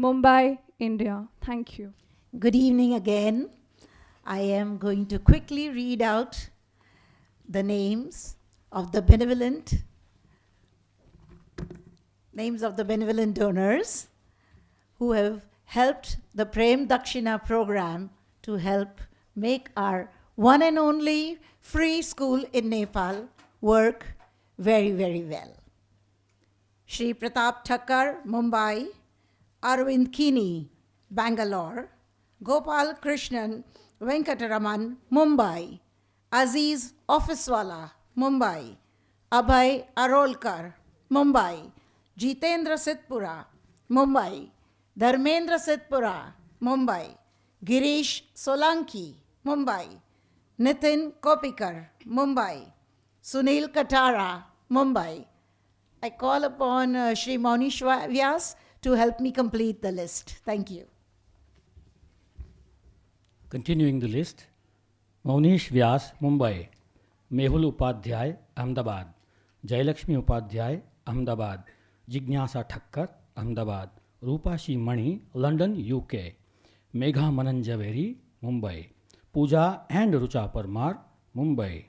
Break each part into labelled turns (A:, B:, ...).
A: Mumbai, India. Thank you.
B: Good evening again. I am going to quickly read out the names of the benevolent donors who have helped the Prem Dakshina program to help make our one and only free school in Nepal work very, very well. Shri Pratap Thakkar, Mumbai; Arvind Kini, Bangalore; Gopal Krishnan Venkataraman, Mumbai; Aziz Officewala, Mumbai; Abhay Arolkar, Mumbai; Jitendra Sitpura, Mumbai; Dharmendra Sitpura, Mumbai; Girish Solanki, Mumbai; Nitin Kopikar, Mumbai; Sunil Katara, Mumbai. I call upon Shri Monish Vyas to help me complete the list. Thank you.
C: Continuing the list, Monish Vyas, Mumbai; Mehul Upadhyay, Ahmedabad; Jayalakshmi Upadhyay, Ahmedabad; Jignasa Thakkar, Ahmedabad; Rupashi Mani, London, UK; Megha Manan Javeri, Mumbai; Pooja and Rucha Parmar, Mumbai;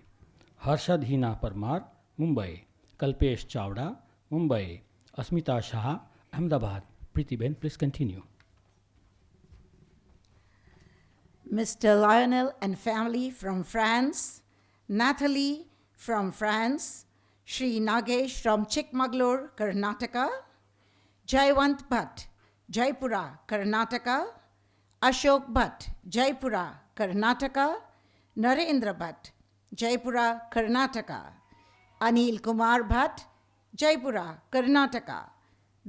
C: Harshad Hina Parmar, Mumbai; Kalpesh Chawda, Mumbai; Asmita Shah, Ahmedabad. Preeti Ben, please continue.
B: Mr. Lionel and family from France; Natalie from France; Shri Nagesh from Chikmagalur, Karnataka; Jaiwant Bhatt, Jaipura, Karnataka; Ashok Bhatt, Jaipura, Karnataka; Narendra Bhatt, Jaipura, Karnataka; Anil Kumar Bhatt, Jaipura, Karnataka;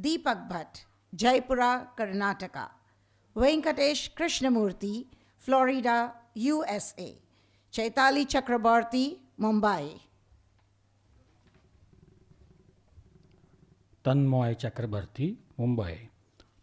B: Deepak Bhatt, Jaipura, Karnataka; Venkatesh Krishnamurthy, Florida, USA; Chaitali Chakrabarti, Mumbai.
C: Tanmoy Chakrabarti, Mumbai;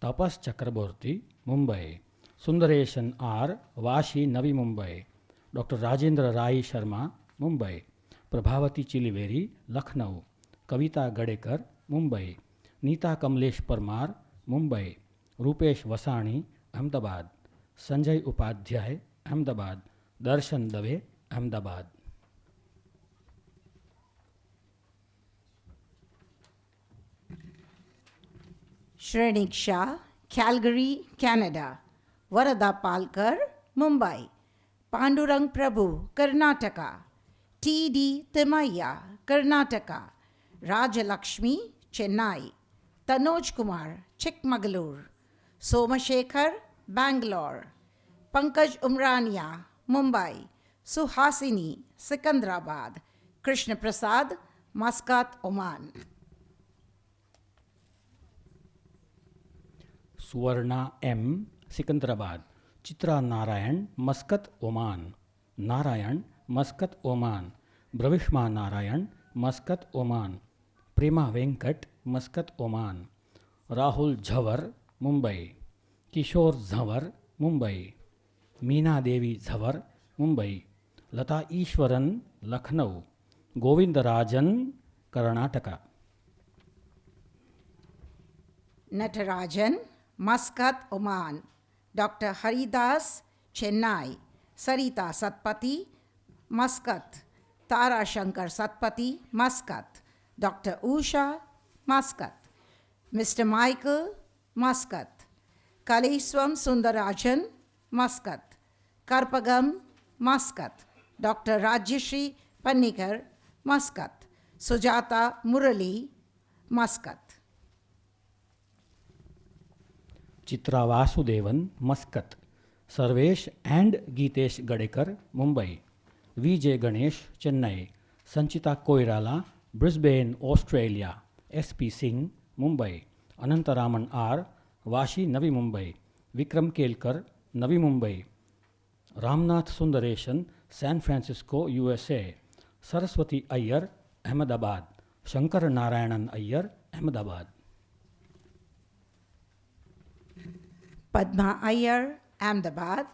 C: Tapas Chakrabarti, Mumbai; Sundareshan R, Vashi, Navi Mumbai; Dr. Rajendra Rai Sharma, Mumbai; Prabhavati Chiliveri, Lucknow; Kavita Gadekar, Mumbai; Neeta Kamlesh Parmar, Mumbai; Rupesh Vasani, Ahmedabad; Sanjay Upadhyay, Ahmedabad; Darshan Dave, Ahmedabad.
B: Shrenik Shah, Calgary, Canada; Varada Palkar, Mumbai; Pandurang Prabhu, Karnataka; T.D. Timaya, Karnataka; Rajalakshmi, Chennai; Tanoj Kumar, Chikmagalur; Somashekar, Bangalore; Pankaj Umrania, Mumbai; Suhasini, Sikandrabad; Krishna Prasad, Muscat, Oman.
C: Suvarna M, Sikandrabad; Chitra Narayan, Muscat, Oman; Narayan, Muscat, Oman; Bravishma Narayan, Muscat, Oman; Prema Venkat, Muscat, Oman; Rahul Jhavar, Mumbai; Kishore Jhavar, Mumbai; Meena Devi Jhavar, Mumbai; Lata Ishwaran, Lucknow; Govindarajan, Karnataka.
B: Natarajan, Muscat, Oman; Dr. Haridas, Chennai; Sarita Satpati, Muscat; Tara Shankar Satpati, Muscat; Dr. Usha, Muscat; Mr. Michael, Muscat; Kaliswam Sundarajan, Muscat; Karpagam, Muscat; Dr. Rajyashri Panikar, Muscat; Sujata Murali, Muscat.
C: Chitra Vasudevan, Muscat; Sarvesh and Geetesh Gadekar, Mumbai; VJ Ganesh, Chennai; Sanchita Koirala, Brisbane, Australia; SP Singh, Mumbai; Anantaraman R, Vashi, Navi Mumbai; Vikram Kelkar, Navi Mumbai; Ramnath Sundareshan, San Francisco, USA; Saraswati Iyer, Ahmedabad; Shankar Narayanan Iyer, Ahmedabad.
B: Padma Iyer, Ahmedabad;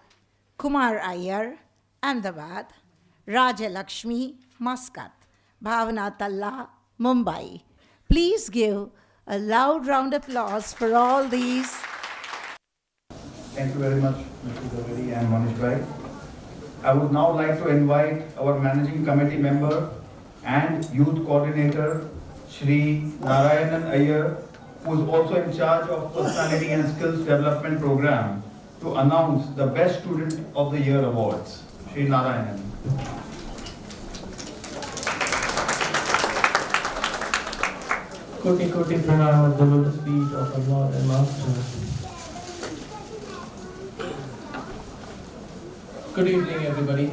B: Kumar Iyer, Ahmedabad; Rajalakshmi, Muscat; Bhavana Talla, Mumbai. Please give a loud round of applause for all these
D: Thank you very much, Mr. Zaveri and Manish Bhai. I would now like to invite our managing committee member and youth coordinator, Shri Narayanan Iyer, who is also in charge of Personality and Skills Development Program, to announce the Best Student of the Year awards. Shri Narayanan.
E: Koti Koti Pranam at the lotus feet of our Lord and Master. Good evening, everybody.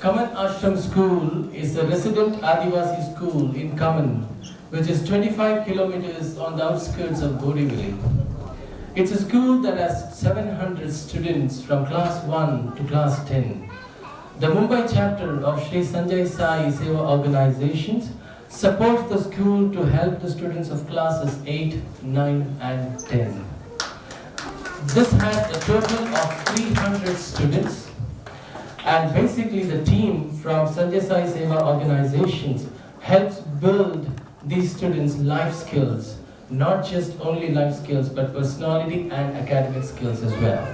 E: Kaman Ashram School is a resident Adivasi school in Kaman, which is 25 kilometers on the outskirts of Borivali. It's a school that has 700 students from class 1 to class 10. The Mumbai chapter of Sri Sanjay Sai Seva Organizations supports the school to help the students of classes 8, 9 and 10. This has a total of 300 students, and basically the team from Sanjay Sai Seva Organizations helps build these students' life skills, not just only life skills but personality and academic skills as well.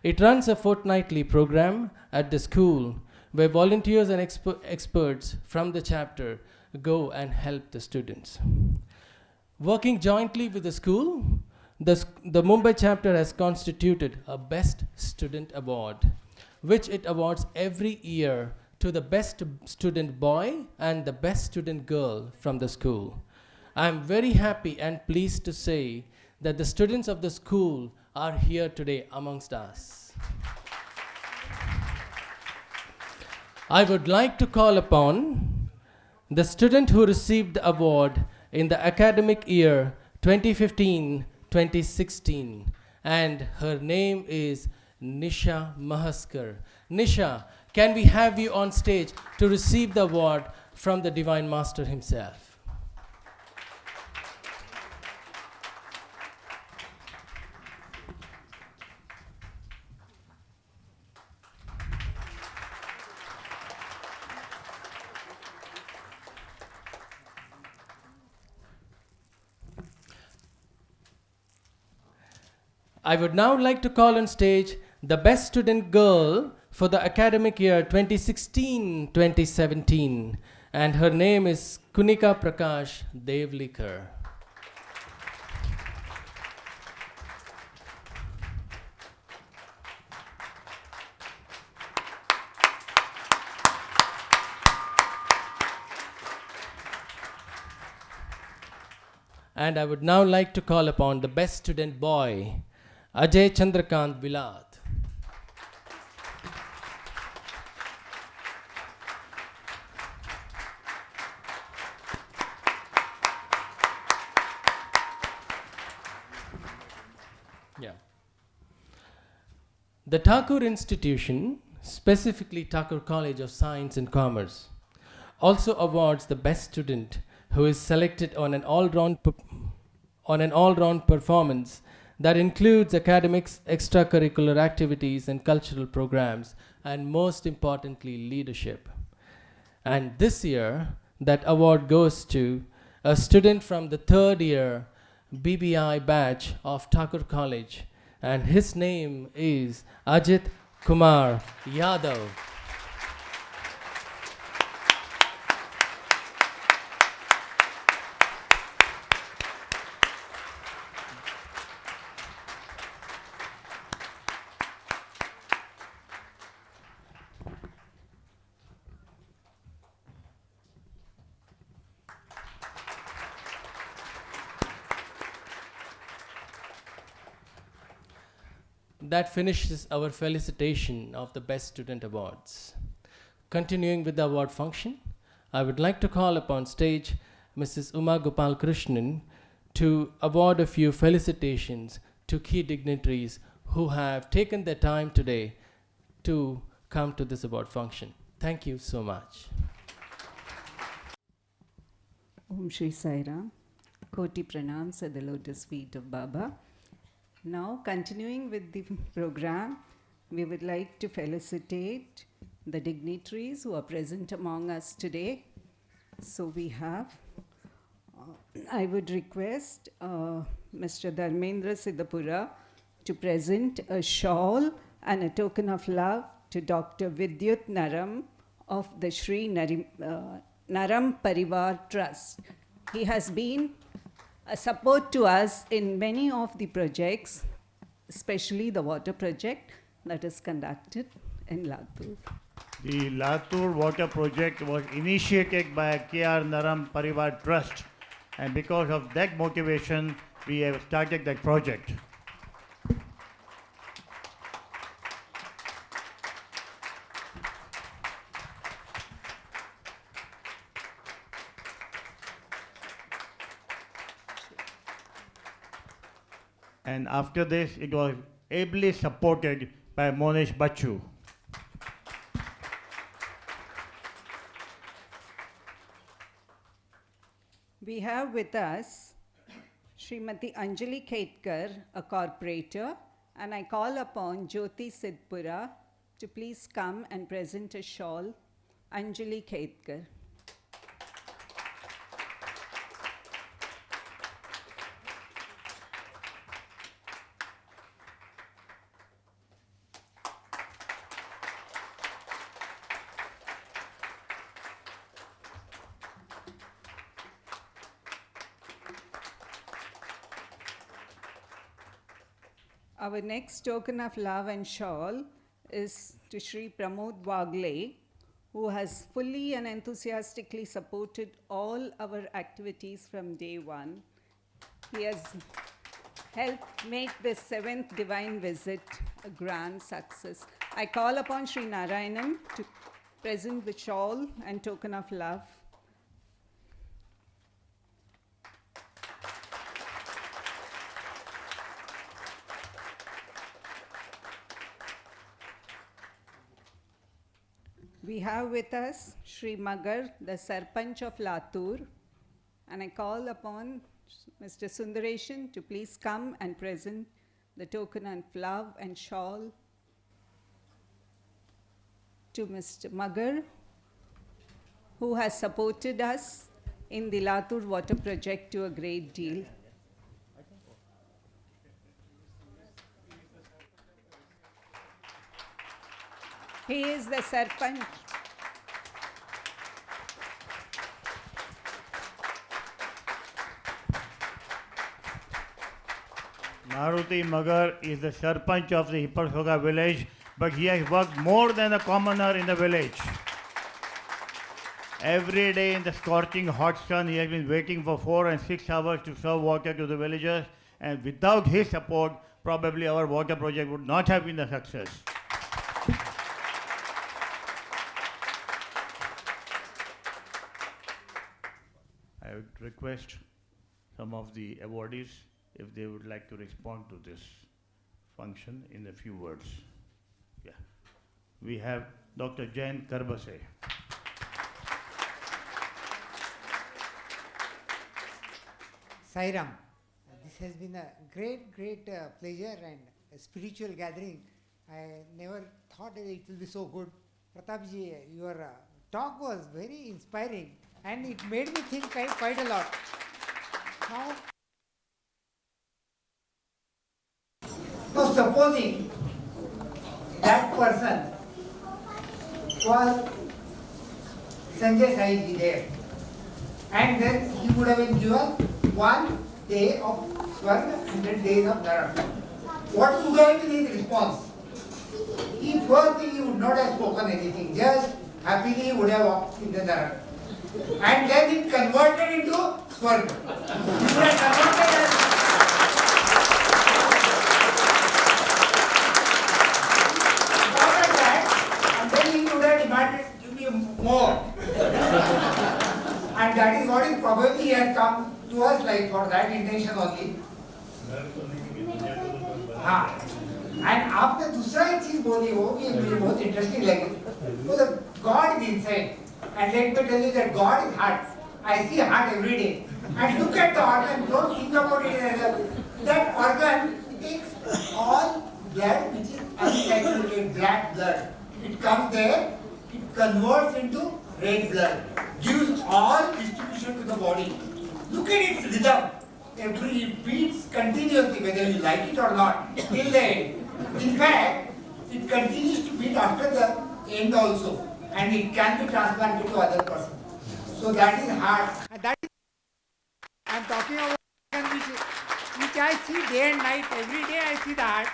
E: It runs a fortnightly program at the school where volunteers and experts from the chapter go and help the students. Working jointly with the school, the Mumbai chapter has constituted a Best Student Award, which it awards every year to the best student boy and the best student girl from the school. I am very happy and pleased to say that the students of the school are here today amongst us. I would like to call upon the student who received the award in the academic year 2015-2016, and her name is Nisha Mahaskar. Nisha, can we have you on stage to receive the award from the Divine Master himself? I would now like to call on stage the best student girl for the academic year 2016-2017, and her name is Kunika Prakash Devlikar. And I would now like to call upon the best student boy, Ajay Chandrakant Vilad. Yeah. The Thakur Institution, specifically Thakur College of Science and Commerce, also awards the best student who is selected on an all-round performance that includes academics, extracurricular activities and cultural programs, and most importantly, leadership. And this year, that award goes to a student from the third year BBI batch of Thakur College, and his name is Ajit Kumar Yadav. That finishes our felicitation of the Best Student Awards. Continuing with the award function, I would like to call upon stage Mrs. Uma Gopal Krishnan to award a few felicitations to key dignitaries who have taken their time today to come to this award function. Thank you so much.
F: Om Shri Sai Ram. Koti pranams at the lotus feet of Baba. Now, continuing with the program, we would like to felicitate the dignitaries who are present among us today. So we have, I would request Mr. Dharmendra Siddhapura to present a shawl and a token of love to Dr. Vidyut Naram of the Sri Naram Parivar Trust. He has been a support to us in many of the projects, especially the water project that is conducted in Latur.
G: The Latur water project was initiated by K.R. Naram Parivar Trust, and because of that motivation, we have started that project. And after this, it was ably supported by Monish Bachu.
F: We have with us Srimati Anjali Ketkar, a corporator, and I call upon Jyoti Sidpura to please come and present a shawl. Anjali Ketkar. Our next token of love and shawl is to Sri Pramod Wagle, who has fully and enthusiastically supported all our activities from day one. He has helped make this 7th divine visit a grand success. I call upon Sri Narayanan to present the shawl and token of love. We have with us Sri Magar, the Sarpanch of Latur, and I call upon Mr. Sundareshan to please come and present the token of love and shawl to Mr. Magar, who has supported us in the Latur water project to a great deal. He is the Sarpanch.
G: Maruti Magar is the Sarpanch of the Hipparsoga village, but he has worked more than a commoner in the village. Every day in the scorching hot sun, he has been waiting for 4 and 6 hours to serve water to the villagers, and without his support, probably our water project would not have been a success. I would request some of the awardees if they would like to respond to this function in a few words. Yeah. We have Dr. Jain Karbase.
H: Sairam, this has been a great pleasure and a spiritual gathering. I never thought that it will be so good. Pratapji, your talk was very inspiring and it made me think quite a lot. Now,
I: so supposing that person was Sanjay Sai ji there, and then he would have been given 1 day of Swarga, 100 days of Naram. What would have been his response? He first thing he would not have spoken anything, just happily would have walked in the Naram. And then it converted into Swarga. He would have converted as demanded, give me more. And that is what is probably he has come to us like for that intention only. हाँ. And after दूसरा एक चीज बोली वो भी मुझे बहुत interesting लगी. So the God is inside. And let me tell you that God is heart. I see heart every day. And look at the organ. Don't think about it as a, that organ takes all blood which is unsaturated black blood. It comes there. It converts into red blood, gives all distribution to the body. Look at its rhythm. it beats continuously, whether you like it or not, till the end. In fact, it continues to beat after the end also, and it can be transplanted to other person. So that is heart. And that is, I am talking about which I see day and night. Every day I see the heart,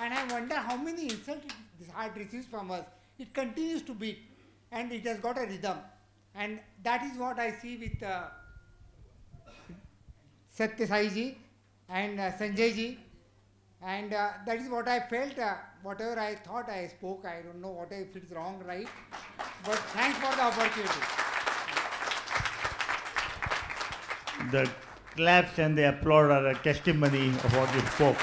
I: and I wonder how many insults this heart receives from us. It continues to beat, and it has got a rhythm, and that is what I see with Satya Sai ji and Sanjay ji, and that is what I felt. Whatever I thought I spoke, I don't know what if it's wrong, right, but thanks for the opportunity.
G: The claps and the applause are a testimony of what you spoke.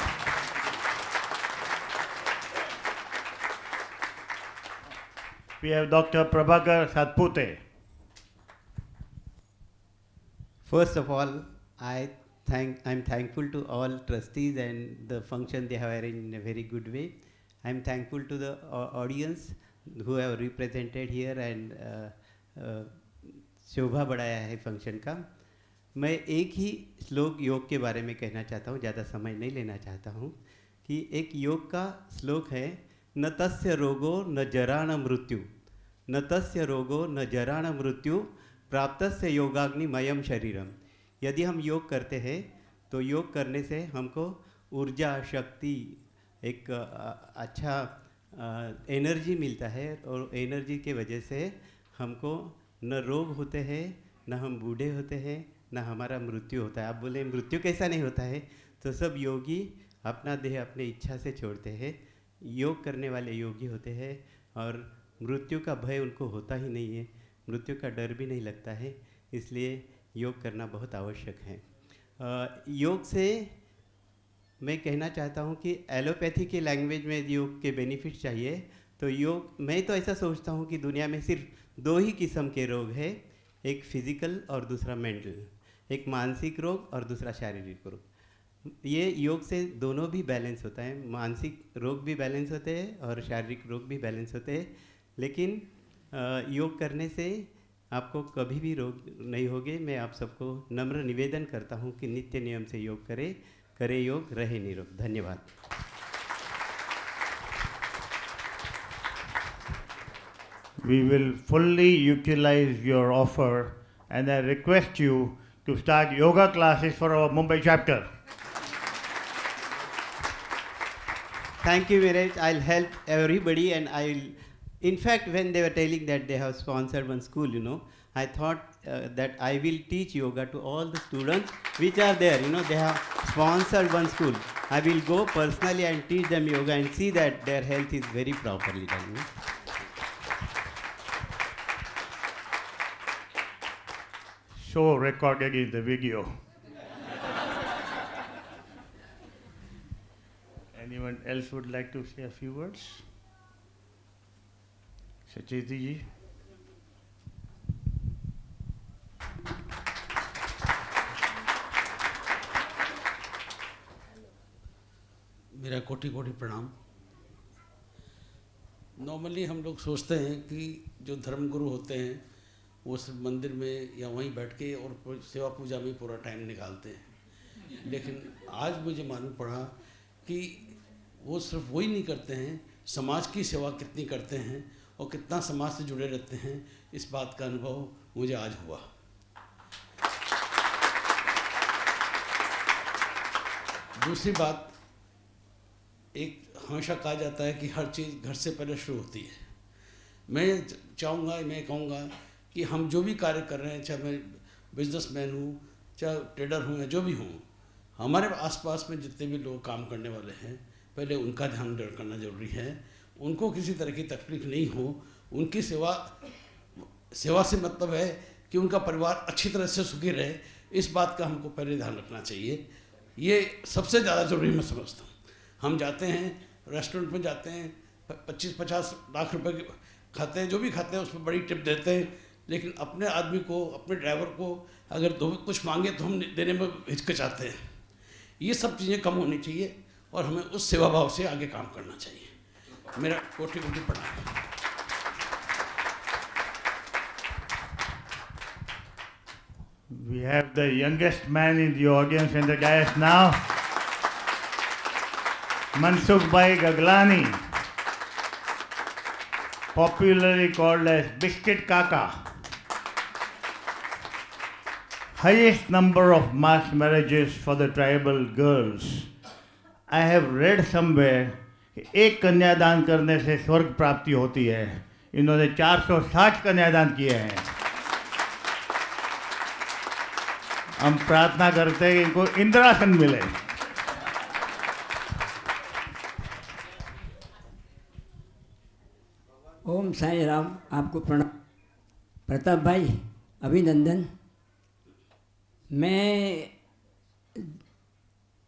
G: We have Dr. Prabhakar Satpute.
J: First of all, I'm thankful to all trustees and the function they have arranged in a very good way. I'm thankful to the audience who have represented here and शोभा बढ़ाया है function का. मैं एक ही श्लोक योग के बारे में कहना चाहता हूँ, ज़्यादा समय नहीं लेना चाहता हूँ, कि एक योग का श्लोक है, न तस्य रोगो न जराण मृत्यु, न तस्य रोगो न जराण मृत्यु, प्राप्तस्य योगाग्निमयम शरीरम. यदि हम योग करते हैं तो योग करने से हमको ऊर्जा, शक्ति, एक अच्छा एनर्जी मिलता है, और एनर्जी के वजह से हमको न रोग होते हैं, न हम बूढ़े होते हैं, न हमारा मृत्यु होता है. आप बोले मृत्यु कैसा नहीं होता है, तो सब योगी अपना देह अपने इच्छा से छोड़ते हैं. योग करने वाले योगी होते हैं और मृत्यु का भय उनको होता ही नहीं है, मृत्यु का डर भी नहीं लगता है. इसलिए योग करना बहुत आवश्यक है. योग से मैं कहना चाहता हूँ कि एलोपैथी के लैंग्वेज में योग के बेनिफिट चाहिए तो योग, मैं तो ऐसा सोचता हूँ कि दुनिया में सिर्फ 2 ही किस्म के रोग है, एक फिजिकल और दूसरा मेंटल, एक मानसिक रोग और दूसरा शारीरिक रोग. ये योग से दोनों भी बैलेंस होता है, मानसिक रोग भी बैलेंस होते हैं और शारीरिक रोग भी बैलेंस होते हैं. लेकिन योग करने से आपको कभी भी रोग नहीं होगे. मैं आप सबको नम्र निवेदन करता हूँ कि नित्य नियम से योग करे योग, रहे निरोग. धन्यवाद.
G: We will fully utilize your offer, and I request you to start yoga classes for our Mumbai chapter.
J: Thank you, Viraj. I'll help everybody, and in fact, when they were telling that they have sponsored one school, I thought that I will teach yoga to all the students which are there. They have sponsored one school. I will go personally and teach them yoga and see that their health is very properly done.
G: So recorded in the video. Anyone else would like to say a few words? Sacheti ji.
K: मेरा कोटि कोटि प्रणाम. Normally हम लोग सोचते हैं कि जो धर्मगुरु होते हैं वो सिर्फ मंदिर में या वहीं बैठ के और सेवा पूजा में पूरा टाइम निकालते हैं, लेकिन आज मुझे मालूम पड़ा कि वो सिर्फ वही नहीं करते हैं, समाज की सेवा कितनी करते हैं और कितना समाज से जुड़े रहते हैं. इस बात का अनुभव मुझे आज हुआ. दूसरी बात, एक हमेशा कहा जाता है कि हर चीज़ घर से पहले शुरू होती है. मैं कहूँगा कि हम जो भी कार्य कर रहे हैं, चाहे मैं बिजनेसमैन हूँ, चाहे ट्रेडर हूँ या जो भी हूँ, हमारे आसपास में जितने भी लोग काम करने वाले हैं, पहले उनका ध्यान करना जरूरी है. उनको किसी तरह की तकलीफ नहीं हो, उनकी सेवा से मतलब है कि उनका परिवार अच्छी तरह से सुखी रहे. इस बात का हमको पहले ध्यान रखना चाहिए. ये सबसे ज़्यादा ज़रूरी मैं समझता हूँ. हम जाते हैं रेस्टोरेंट में, जाते हैं 25-50 लाख रुपए खाते हैं, जो भी खाते हैं उसमें बड़ी टिप देते हैं, लेकिन अपने आदमी को, अपने ड्राइवर को अगर कुछ मांगे तो हम देने में हिचकिचाते हैं. ये सब चीज़ें कम होनी चाहिए और हमें उस सेवा भाव से आगे काम करना चाहिए. मेरा कोटि कोटि प्रणाम.
G: We have the youngest man in the audience in the dais now, Mansukh Bhai Gaglani, popularly called as Biscuit Kaka. Highest number of mass marriages for the tribal girls. I have read somewhere, एक कन्यादान करने से स्वर्ग प्राप्ति होती है. इन्होंने 460 कन्यादान किए हैं. हम प्रार्थना करते हैं कि इनको इंद्रासन मिले.
L: ओम साई राम. आपको प्रणाम. प्रताप भाई अभिनंदन. मैं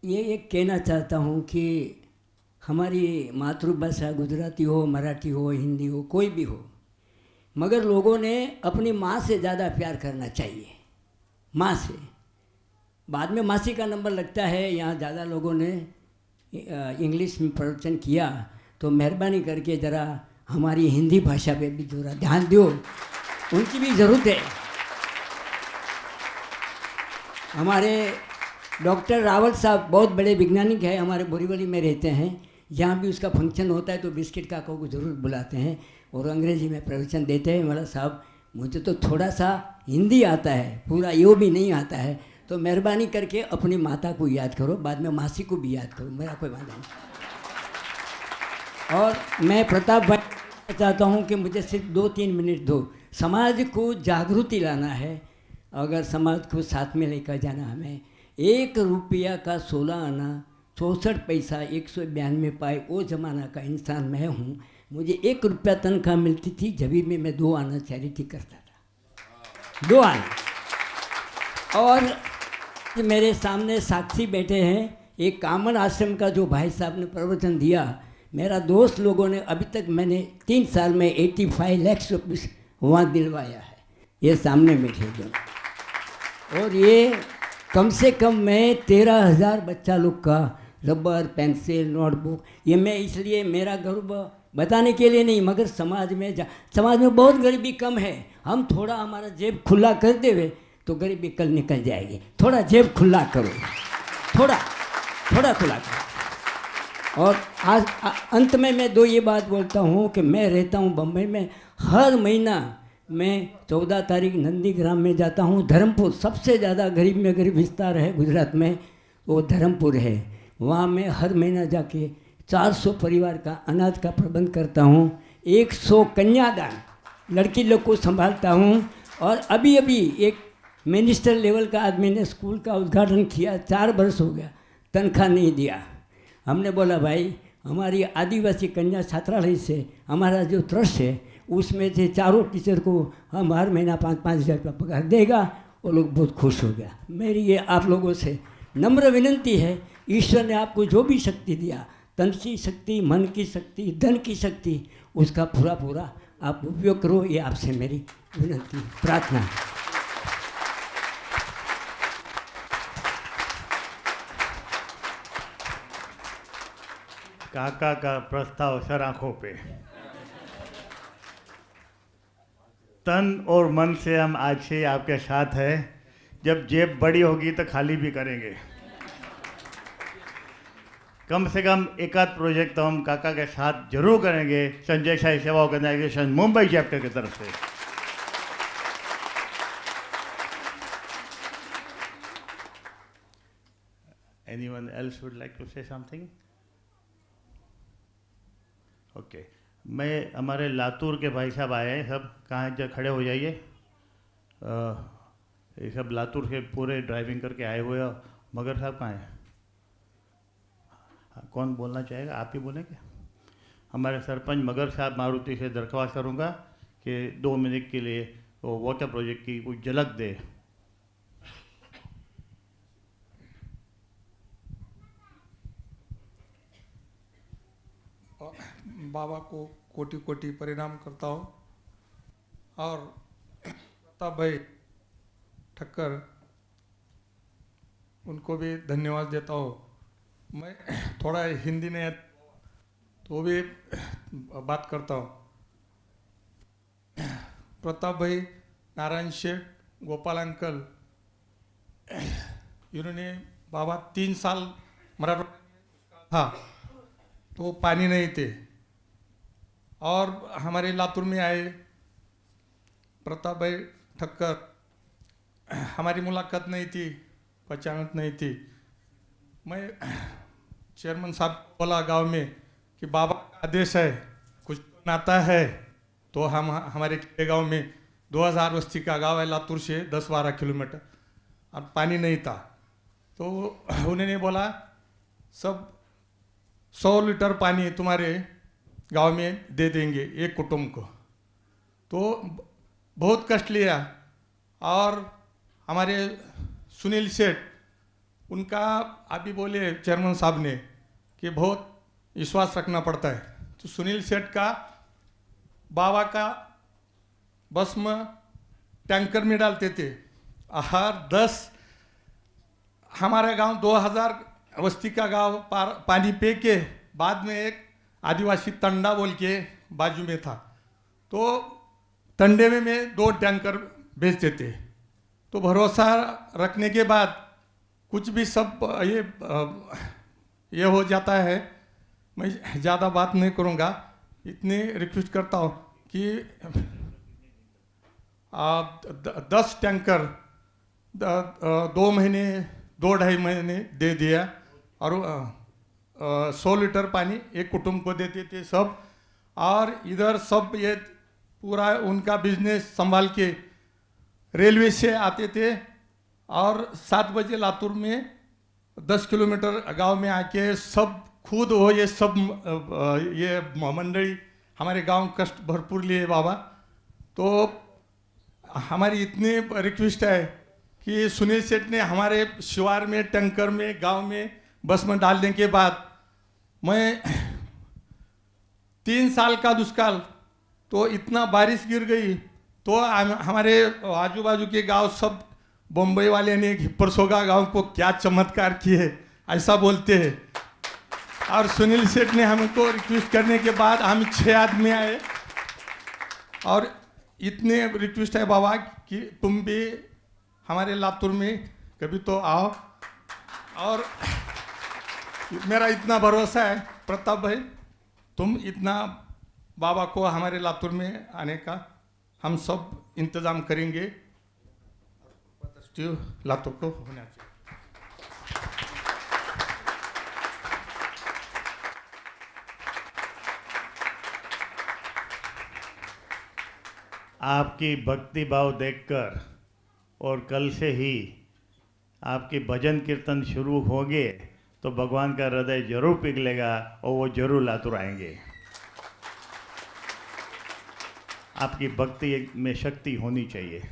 L: ये कहना चाहता हूँ कि हमारी मातृभाषा गुजराती हो, मराठी हो, हिंदी हो, कोई भी हो, मगर लोगों ने अपनी माँ से ज़्यादा प्यार करना चाहिए. माँ से बाद में मासी का नंबर लगता है. यहाँ ज़्यादा लोगों ने इंग्लिश में प्रवचन किया, तो मेहरबानी करके ज़रा हमारी हिंदी भाषा पे भी ज़रा ध्यान दो. उनकी भी ज़रूरत है. हमारे डॉक्टर रावल साहब बहुत बड़े वैज्ञानिक हैं, हमारे बोरीवली में रहते हैं. जहाँ भी उसका फंक्शन होता है तो बिस्किट काका को ज़रूर बुलाते हैं और अंग्रेजी में प्रवचन देते हैं. मतलब साहब मुझे तो थोड़ा सा हिंदी आता है, पूरा यो भी नहीं आता है, तो मेहरबानी करके अपनी माता को याद करो, बाद में मासी को भी याद करो, मेरा कोई वादा नहीं. और मैं प्रताप भाई चाहता हूँ कि मुझे सिर्फ 2-3 मिनट दो. समाज को जागृति लाना है. अगर समाज को साथ में लेकर जाना हमें, 1 रुपया का 16 आना 64 पैसा 192 पाए, वो ज़माना का इंसान मैं हूँ. मुझे 1 रुपया तनख्वाह मिलती थी, जब भी मैं 2 आना चैरिटी करता था. 2 आना. और मेरे सामने साक्षी बैठे हैं. एक कामन आश्रम का जो भाई साहब ने प्रवचन दिया, मेरा दोस्त लोगों ने अभी तक मैंने 3 साल में 85 लाख रुपये वहाँ दिलवाया है. ये सामने बैठे जो, और ये कम से कम मैं 13,000 बच्चा लोग का रबर, पेंसिल, नोटबुक, ये मैं इसलिए मेरा गर्व बताने के लिए नहीं, मगर समाज में बहुत गरीबी कम है. हम थोड़ा हमारा जेब खुला कर देवे तो गरीबी कल निकल जाएगी. थोड़ा जेब खुला करो, थोड़ा खुला करो. और आज अंत में मैं 2 ये बात बोलता हूँ कि मैं रहता हूँ बम्बई में. हर महीना मैं 14 तारीख नंदीग्राम में जाता हूँ. धर्मपुर सबसे ज़्यादा गरीब में गरीब विस्तार है गुजरात में, वो धर्मपुर है. वहाँ मैं हर महीना जाके 400 परिवार का अनाज का प्रबंध करता हूँ. 100 कन्यादान लड़की लोग को संभालता हूँ. और अभी एक मिनिस्टर लेवल का आदमी ने स्कूल का उद्घाटन किया, 4 वर्ष हो गया, तनख्वाह नहीं दिया. हमने बोला भाई हमारी आदिवासी कन्या छात्रालय से हमारा जो ट्रस्ट है उसमें से 4 टीचर को हम हर महीना 5-5 हज़ार रुपया पगार देगा. वो लोग बहुत खुश हो गया. मेरी ये आप लोगों से नम्र विनंती है, ईश्वर ने आपको जो भी शक्ति दिया, तन की शक्ति, मन की शक्ति, धन की शक्ति, उसका पूरा आप उपयोग करो. ये आपसे मेरी विनंती, प्रार्थना है.
G: काका का प्रस्ताव सर आँखों पे. तन और मन से हम आज से आपके साथ हैं. जब जेब बड़ी होगी तो खाली भी करेंगे. कम से कम 1-8 प्रोजेक्ट तो हम काका के साथ जरूर करेंगे, संजय साई सेवा ऑर्गेनाइजेशन मुंबई चैप्टर की तरफ से. Anyone else would like to say something? Okay. मैं हमारे लातूर के भाई साहब आए हैं. सब कहाँ जा खड़े हो जाइए. ये सब लातूर से पूरे ड्राइविंग करके आए हुए हैं. मगर साहब कहाँ हैं? कौन बोलना चाहेगा? आप ही बोलेंगे. हमारे सरपंच मगर साहब मारुति से दरख्वास्त करूँगा कि 2 मिनट के लिए वो वाटर प्रोजेक्ट की कुछ झलक दे.
M: बाबा को कोटि कोटि परिणाम करता हूँ. और प्रताप भाई ठक्कर, उनको भी धन्यवाद देता हूँ. मैं थोड़ा हिंदी नहीं तो भी बात करता हूँ. प्रताप भाई, नारायण शेठ, गोपाल अंकल, इन्होंने बाबा 3 साल मराठवाड़ा था तो पानी नहीं थे, और हमारे लातूर में आए प्रताप भाई ठक्कर, हमारी मुलाकात नहीं थी, पहचानत नहीं थी। मैं चेयरमैन साहब को बोला गांव में कि बाबा का आदेश है, कुछ नाता है, तो हम हमारे गांव में 2000 बस्ती का गांव है लातूर से 10-12 किलोमीटर, और पानी नहीं था। तो उन्होंने बोला सब 100 लीटर पानी तुम्हारे गांव में दे देंगे एक कुटुंब को। तो बहुत कष्ट लिया, और हमारे सुनील सेठ, उनका अभी बोले चेयरमैन साहब ने कि बहुत विश्वास रखना पड़ता है। तो सुनील सेठ का बाबा का भस्म टैंकर में डालते थे, हर 10 हमारा गांव 2000 बस्ती का गांव पानी पे के बाद में एक आदिवासी तंडा बोल के बाजू में था, तो तंडे में मैं 2 टैंकर भेजते थे। तो भरोसा रखने के बाद कुछ भी सब ये हो जाता है। मैं ज़्यादा बात नहीं करूँगा, इतनी रिक्वेस्ट करता हूँ कि 10 टैंकर 2 महीने 2-2.5 महीने दे दिया, और 100 लीटर पानी एक कुटुंब को देते थे सब। और इधर सब ये पूरा उनका बिजनेस संभाल के रेलवे से आते थे, और 7 बजे लातूर में 10 किलोमीटर गांव में आके सब खुद हो ये सब ये मंडली हमारे गांव कष्ट भरपूर लिए बाबा। तो हमारी इतनी रिक्वेस्ट है कि सुनील सेठ ने हमारे शिवार में टैंकर में गांव में बस में डालने के बाद, मैं 3 साल का दुष्काल, तो इतना बारिश गिर गई तो हमारे आजू बाजू के गांव सब बम्बई वाले ने हिप्परसोगा गांव को क्या चमत्कार किए ऐसा बोलते हैं। और सुनील सेठ ने हमको रिक्वेस्ट करने के बाद हम 6 आदमी आए, और इतने रिक्वेस्ट है बाबा कि तुम भी हमारे लातूर में कभी तो आओ। और मेरा इतना भरोसा है प्रताप भाई, तुम इतना बाबा को हमारे लातूर में आने का हम सब इंतज़ाम करेंगे, लातूर को होना चाहिए।
G: आपकी भक्ति भाव देखकर और कल से ही आपके भजन कीर्तन शुरू होंगे तो भगवान का हृदय जरूर पिघलेगा और वो जरूर लातूर आएंगे। आपकी भक्ति में शक्ति होनी चाहिए।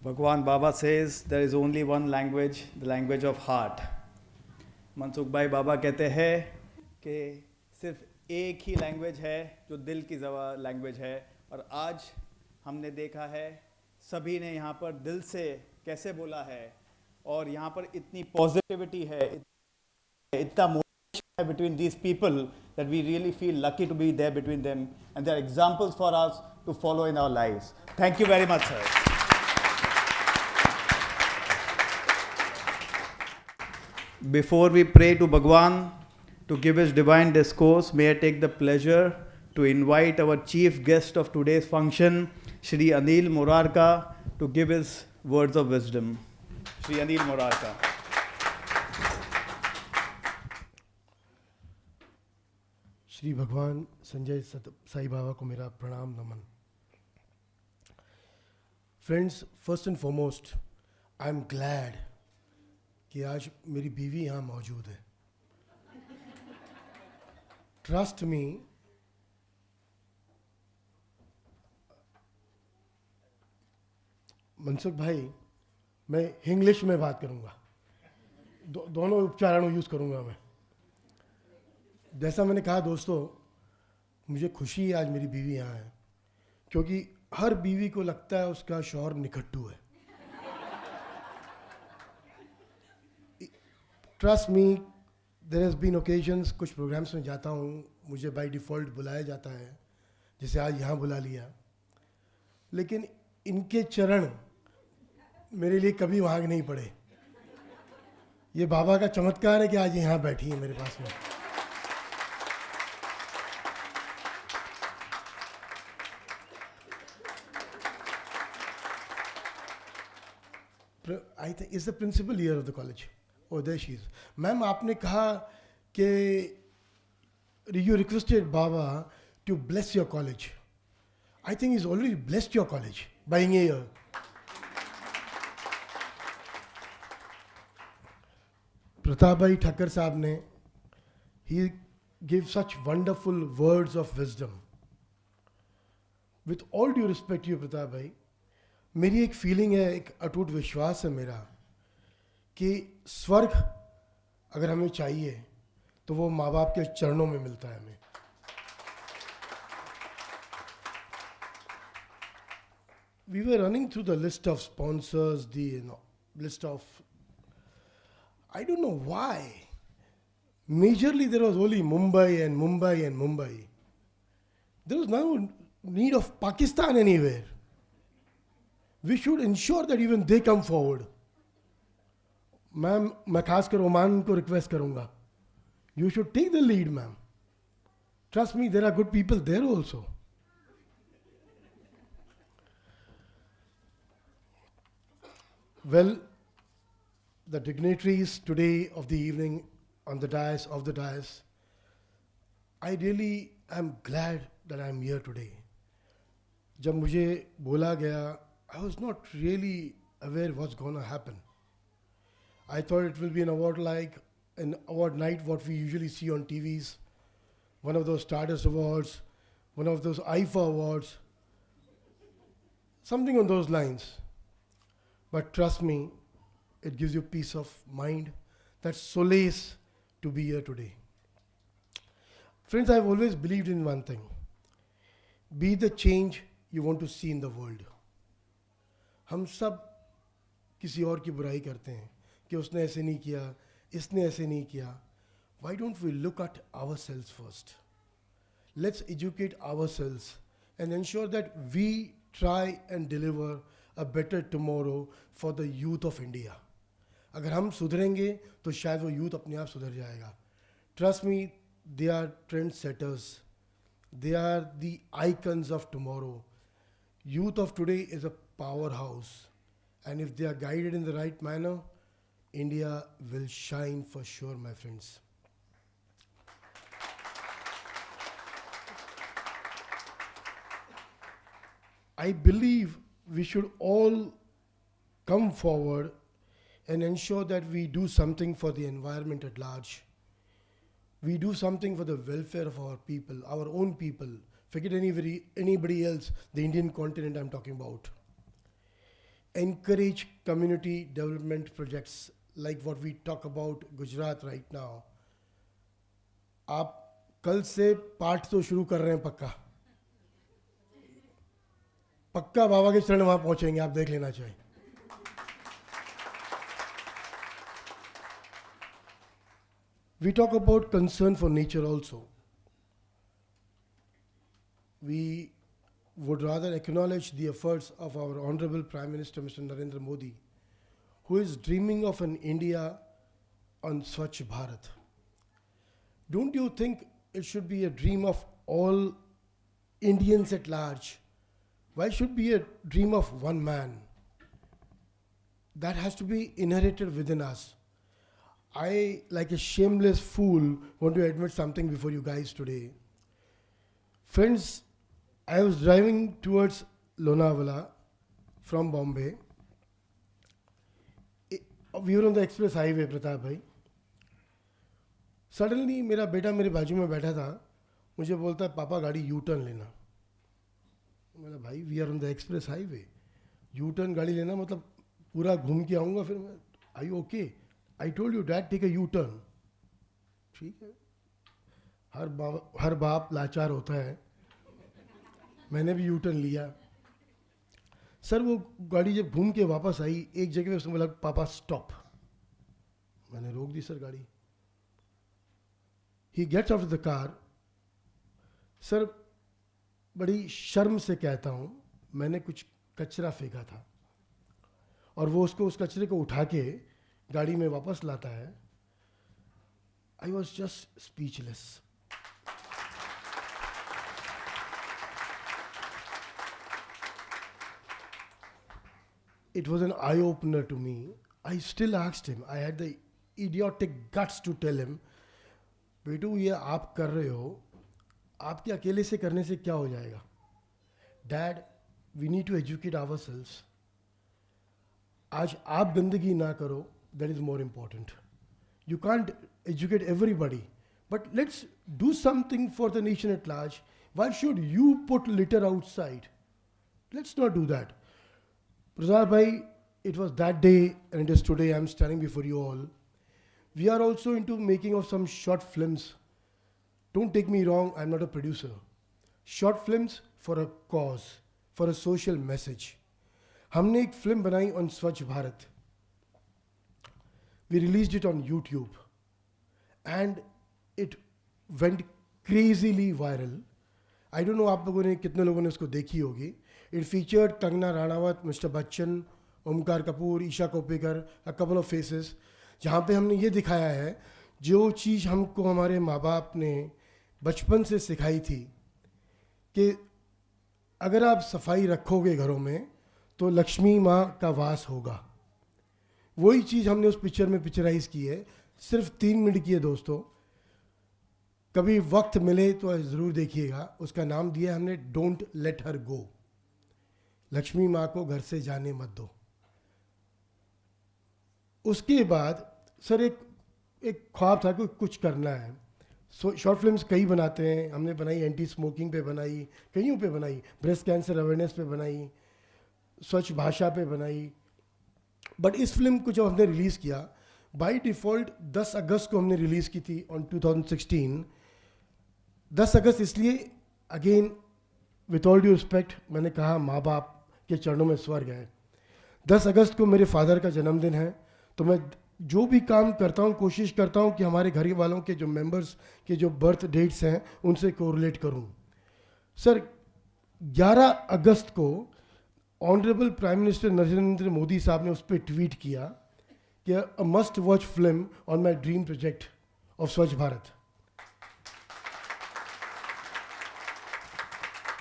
N: Bhagwan Baba says there is only one language, the language of heart. Mansukh भाई बाबा कहते हैं कि सिर्फ एक ही लैंग्वेज है जो दिल की लैंग्वेज है, और आज हमने देखा है सभी ने यहाँ पर दिल से कैसे बोला है, और यहाँ पर इतनी पॉजिटिविटी है, इतना मोटिवेशन है between these people that we really feel lucky to be there between them, and they are examples for us to follow in our lives. Thank you very much, sir. Before we pray to Bhagwan to give his divine discourse, may I take the pleasure to invite our chief guest of today's function, Shri Anil Morarka, to give his words of wisdom. Shri Anil Morarka.
O: Shri भगवान संजय साई बाबा को मेरा प्रणाम नमन। Friends, first and foremost I am glad कि आज मेरी बीवी यहाँ मौजूद है। ट्रस्ट मी, मनसुख भाई, मैं इंग्लिश में बात करूँगा, दोनों उच्चारण यूज़ करूँगा मैं। जैसा मैंने कहा दोस्तों, मुझे खुशी है आज मेरी बीवी यहाँ है, क्योंकि हर बीवी को लगता है उसका शौहर निकट्टू है। Trust me, there has been occasions, कुछ प्रोग्राम्स में जाता हूँ, मुझे बाय डिफ़ॉल्ट बुलाया जाता है, जैसे आज यहाँ बुला लिया, लेकिन इनके चरण मेरे लिए कभी वहाँ नहीं पड़े। ये बाबा का चमत्कार है कि आज यहाँ बैठी है मेरे पास में। I think is the principal here of the college. Oh, there she is. Ma'am, आपने कहा कि you requested Baba to bless your college. I think he's already blessed your college by being here. Pratap Bhai Thakkar साहब ने, he gave such wonderful words of wisdom. With all due respect to you, Pratap Bhai, मेरी एक feeling है, एक अटूट विश्वास है मेरा कि स्वर्ग अगर हमें चाहिए तो वो माँ बाप के चरणों में मिलता है हमें। We were running through the list of sponsors, the list of, I don't know why. Majorly there was only Mumbai and Mumbai and Mumbai. There was no need of Pakistan anywhere. We should ensure that even they come forward. Ma'am, मैं खासकर Oman को request करूंगा, you should take the lead, ma'am. Trust me, there are good people there also. Well, the dignitaries today of the evening on the dais, of the dais, I really am glad that I am here today. जब मुझे बोला गया, I was not really aware what's going to happen. I thought it will be an award like an award night, what we usually see on TVs, one of those Stardust Awards, one of those IFA Awards, something on those lines. But trust me, it gives you peace of mind, that solace to be here today. Friends, I've always believed in one thing. Be the change you want to see in the world. हम सब किसी और की बुराई करते हैं कि उसने ऐसे नहीं किया, इसने ऐसे नहीं किया. Why don't we look at ourselves first? Let's educate ourselves and ensure that we try and deliver a better tomorrow for the youth of India. अगर हम सुधरेंगे तो शायद वो youth अपने आप सुधर जाएगा. Trust me, they are trend setters. They are the icons of tomorrow. Youth of today is a powerhouse, and if they are guided in the right manner, India will shine for sure, my friends. I believe we should all come forward and ensure that we do something for the environment at large. We do something for the welfare of our people, our own people. Forget anybody else, the Indian continent I'm talking about. Encourage community development projects like what we talk about Gujarat right now. आप कल से पाठ तो शुरू कर रहे हैं पक्का. पक्का बाबा के चरण वहाँ पहुँचेंगे, आप देख लेना चाहिए. We talk about concern for nature also. We would rather acknowledge the efforts of our Honorable Prime Minister, Mr. Narendra Modi, who is dreaming of an India on Swachh Bharat. Don't you think it should be a dream of all Indians at large? Why should it be a dream of one man? That has to be inherited within us. I, like a shameless fool, want to admit something before you guys today. Friends, I was driving towards Lonavala from Bombay. We were on the express highway, Pratap bhai. Suddenly, मेरा बेटा मेरे बाजू में बैठा था, मुझे बोलता है पापा गाड़ी U-turn लेना. मेरा भाई, we are on the express highway. U-turn गाड़ी लेना मतलब पूरा घूम के आऊँगा फिर मैं. Are you okay? I told you, Dad, take a U-turn. ठीक है. हर बाप लाचार होता है. मैंने भी U-turn लिया. सर वो गाड़ी जब घूम के वापस आई, एक जगह पे उसने बोला पापा स्टॉप. मैंने रोक दी सर गाड़ी. He gets out of the car. Sir बड़ी शर्म से कहता हूँ, मैंने कुछ कचरा फेंका था और वो उसको उस कचरे को उठा के गाड़ी में वापस लाता है. I was just speechless. It was an eye-opener to me. I still asked him, I had the idiotic guts to tell him, बेटू ये आप कर रहे हो, आपके अकेले से करने से क्या हो जाएगा? Dad, we need to educate ourselves. आज आप गंदगी ना करो, that is more important. You can't educate everybody, but let's do something for the nation at large. Why should you put litter outside? Let's not do that. Prasad bhai, it was that day and it is today I'm standing before you all. We are also into making of some short films. Don't take me wrong, I'm not a producer. Short films for a cause, for a social message. हमने एक film बनाई on स्वच्छ Bharat. We released it on YouTube and it went crazily viral. I don't know आप लोगों ने कितने लोगों ने उसको देखी होगी. It featured Kangana Ranaut, Mr. Bachchan, Omkar Kapoor, Isha Koppikar, a couple of faces. जहाँ पे हमने ये दिखाया है जो चीज़ हमको हमारे माँ बाप ने बचपन से सिखाई थी कि अगर आप सफाई रखोगे घरों में तो लक्ष्मी माँ का वास होगा. वही चीज़ हमने उस पिक्चर में पिक्चराइज की है. सिर्फ 3 मिनट की है दोस्तों, कभी वक्त मिले तो ज़रूर देखिएगा. उसका नाम दिया हमने डोंट लेट हर गो. लक्ष्मी माँ को घर से जाने मत दो. उसके बाद सर एक ख्वाब था कि कुछ करना है. शॉर्ट फिल्म्स कई बनाते हैं. हमने बनाई एंटी स्मोकिंग पे बनाई, कईयों पे बनाई, ब्रेस्ट कैंसर अवेयरनेस पे बनाई, स्वच्छ भाषा पे बनाई. बट इस फिल्म को जब हमने रिलीज़ किया, बाय डिफ़ॉल्ट 10 अगस्त को हमने रिलीज़ की थी ऑन 2016. 10 अगस्त इसलिए, again with all due respect, मैंने कहा माँ बाप के चरणों में स्वर्ग है. 10 अगस्त को मेरे फादर का जन्मदिन है, तो मैं जो भी काम करता हूँ कोशिश करता हूँ कि हमारे घर वालों के जो मेंबर्स के जो बर्थ डेट्स हैं उनसे कोरिलेट करूँ. सर 11 अगस्त को honourable prime minister Narendra Modi साहब ने उस पर ट्वीट किया कि a must watch film on my dream project of स्वच्छ Bharat.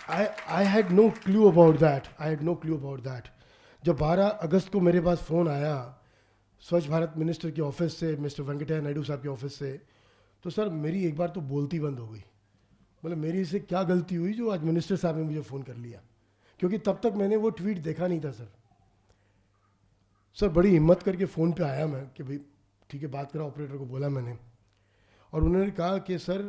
O: I had no clue about that. जब 12 अगस्त को मेरे पास फ़ोन आया स्वच्छ भारत मिनिस्टर के ऑफिस से, मिस्टर वेंकटैया नायडू साहब के ऑफिस से, तो सर मेरी एक बार तो बोलती बंद हो गई. मतलब मेरी से क्या गलती हुई जो आज मिनिस्टर साहब ने मुझे फ़ोन कर लिया, क्योंकि तब तक मैंने वो ट्वीट देखा नहीं था. सर बड़ी हिम्मत करके फ़ोन पे आया मैं कि भाई ठीक है बात करा. ऑपरेटर को बोला मैंने, और उन्होंने कहा कि sir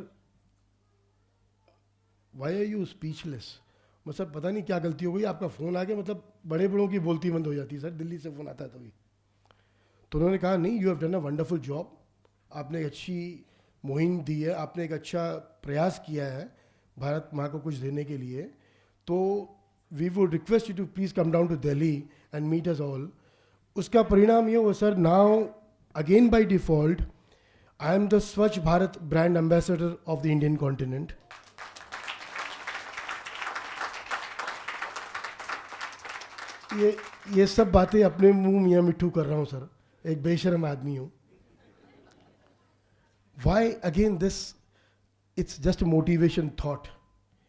O: why are you speechless. मतलब पता नहीं क्या गलती हो गई, आपका फ़ोन आ गया. मतलब बड़े बड़ों की बोलती बंद हो जाती है सर, दिल्ली से फ़ोन आता है तभी. तो उन्होंने कहा नहीं, you have done a wonderful job. आपने एक अच्छी मुहिम दी है, आपने एक अच्छा प्रयास किया है भारत माँ को कुछ देने के लिए. तो we would request you to please come down to Delhi and meet us all. उसका परिणाम ये हुआ sir, now again by default I am the Swachh Bharat brand ambassador of the Indian continent. ये सब बातें अपने मुंह मियाँ मिट्ठू कर रहा हूँ सर, एक बेशर्म आदमी हूँ. Why again this? It's just a motivation thought.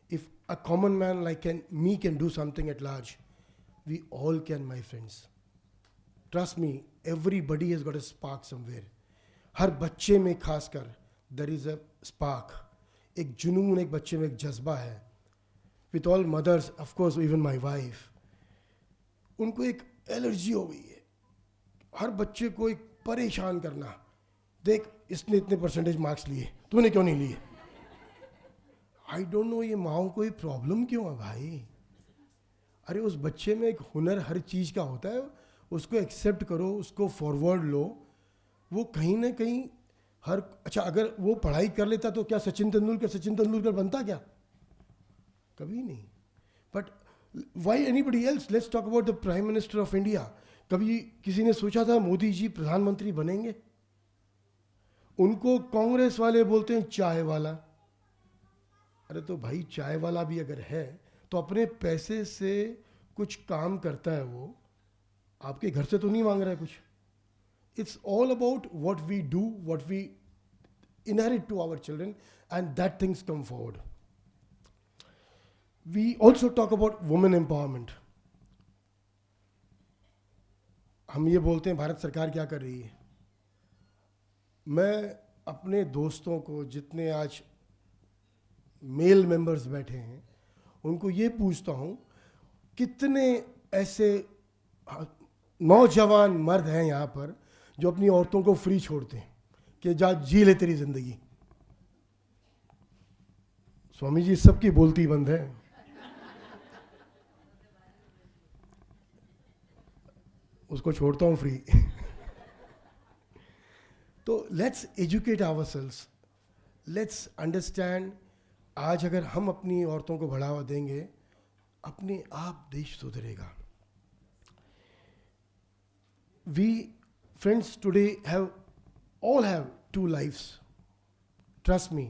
O: If a common man like me can do something at large, we all can, my friends. Trust me, everybody has got a spark somewhere. हर बच्चे में खासकर there is a spark. एक जुनून एक बच्चे में एक जज्बा है. With all mothers, of course, even my wife. उनको एक एलर्जी हो गई है हर बच्चे को एक परेशान करना. देख इसने इतने परसेंटेज मार्क्स लिए, तूने क्यों नहीं लिए. आई डोंट नो ये माओ को ये प्रॉब्लम क्यों है भाई. अरे उस बच्चे में एक हुनर हर चीज़ का होता है, उसको एक्सेप्ट करो, उसको फॉरवर्ड लो. वो कहीं ना कहीं हर अच्छा अगर वो पढ़ाई कर लेता तो क्या सचिन तेंदुलकर बनता क्या? कभी नहीं. But why anybody else? Let's talk about the Prime Minister of India. कभी किसी ने सोचा था मोदी जी प्रधानमंत्री बनेंगे? उनको कांग्रेस वाले बोलते हैं चाय वाला। अरे तो भाई चाय वाला भी अगर है तो अपने पैसे से कुछ काम करता है, वो आपके घर से तो नहीं मांग रहा है कुछ। It's all about what we do, what we inherit to our children, and that things come forward. We also talk about women empowerment. हम ये बोलते हैं भारत सरकार क्या कर रही है। मैं अपने दोस्तों को, जितने आज मेल मेंबर्स बैठे हैं, उनको ये पूछता हूँ, कितने ऐसे नौजवान मर्द हैं यहाँ पर जो अपनी औरतों को फ्री छोड़ते हैं कि जा जी ले तेरी जिंदगी। स्वामी जी सबकी बोलती बंद है। उसको छोड़ता हूं फ्री। तो let's educate ourselves, let's understand. आज अगर हम अपनी औरतों को बढ़ावा देंगे, अपने आप देश सुधरेगा। We friends today all have two lives. Trust me,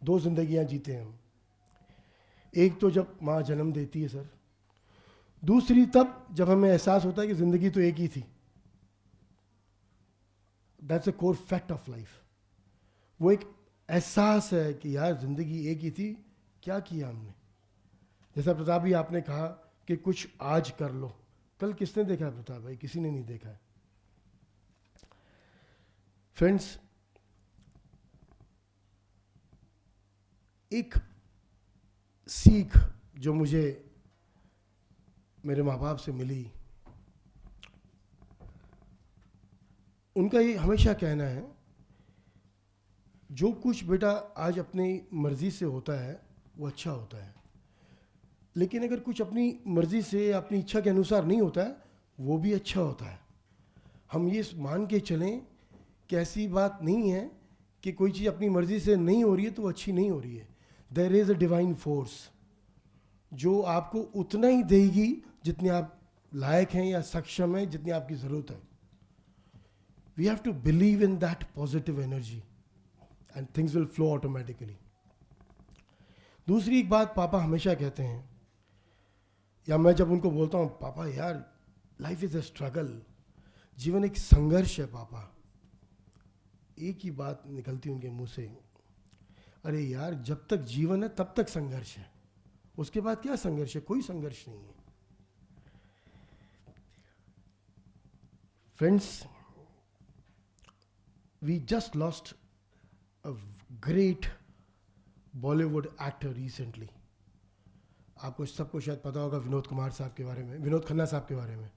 O: 2 जिंदगियां जीते हैं हम। एक तो जब माँ जन्म देती है सर, दूसरी तब जब हमें एहसास होता है कि जिंदगी तो एक ही थी। That's a core fact of life. वो एक एहसास है कि यार जिंदगी एक ही थी, क्या किया हमने। जैसा प्रताप जी आपने कहा कि कुछ आज कर लो, कल किसने देखा है प्रताप भाई? किसी ने नहीं देखा है। फ्रेंड्स, एक सीख जो मुझे मेरे माँ बाप से मिली, उनका ये हमेशा कहना है, जो कुछ बेटा आज अपनी मर्जी से होता है वो अच्छा होता है, लेकिन अगर कुछ अपनी मर्जी से, अपनी इच्छा के अनुसार नहीं होता है, वो भी अच्छा होता है। हम ये मान के चलें कि ऐसी बात नहीं है कि कोई चीज़ अपनी मर्जी से नहीं हो रही है तो वो अच्छी नहीं हो रही है। There is a divine force जो आपको उतना ही देगी जितने आप लायक हैं या सक्षम हैं, जितनी आपकी ज़रूरत है। We have to believe in that positive energy and things will flow automatically. दूसरी एक बात पापा हमेशा कहते हैं, या मैं जब उनको बोलता हूँ, पापा यार लाइफ इज़ अ स्ट्रगल, जीवन एक संघर्ष है पापा, एक ही बात निकलती उनके मुंह से, अरे यार जब तक जीवन है तब तक संघर्ष है, उसके बाद क्या संघर्ष है? कोई संघर्ष नहीं है। Friends, we just lost a great Bollywood actor recently. आपको सबको शायद पता होगा विनोद कुमार साहब के बारे में, विनोद खन्ना साहब के बारे में।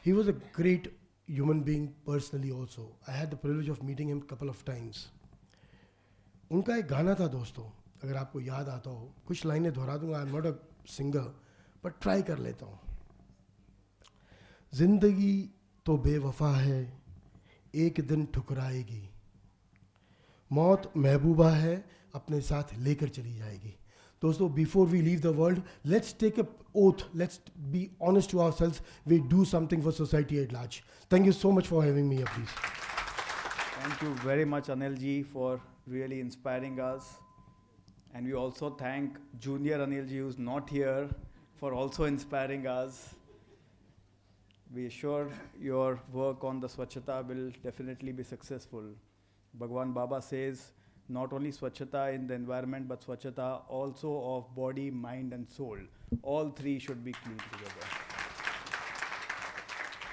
O: He was a great human being personally also. I had the privilege of meeting him couple of times. उनका एक गाना था दोस्तों, अगर आपको याद आता हो, कुछ लाइनें दोहरा दूंगा। I am not a singer but try कर लेता हूँ। जिंदगी तो बेवफा है, एक दिन ठुकराएगी, मौत महबूबा है, अपने साथ लेकर चली जाएगी। दोस्तों, before we leave the world, let's take a oath, let's be honest to ourselves, we do something for society at large. Thank you so much for having me here, please.
N: Thank you very much, Anil ji, for really inspiring us. And we also thank Junior Anil ji, who's not here, for also inspiring us. We are sure your work on the Swachhata will definitely be successful. Bhagwan Baba says, not only Swachhata in the environment, but Swachhata also of body, mind and soul. All three should be clean together.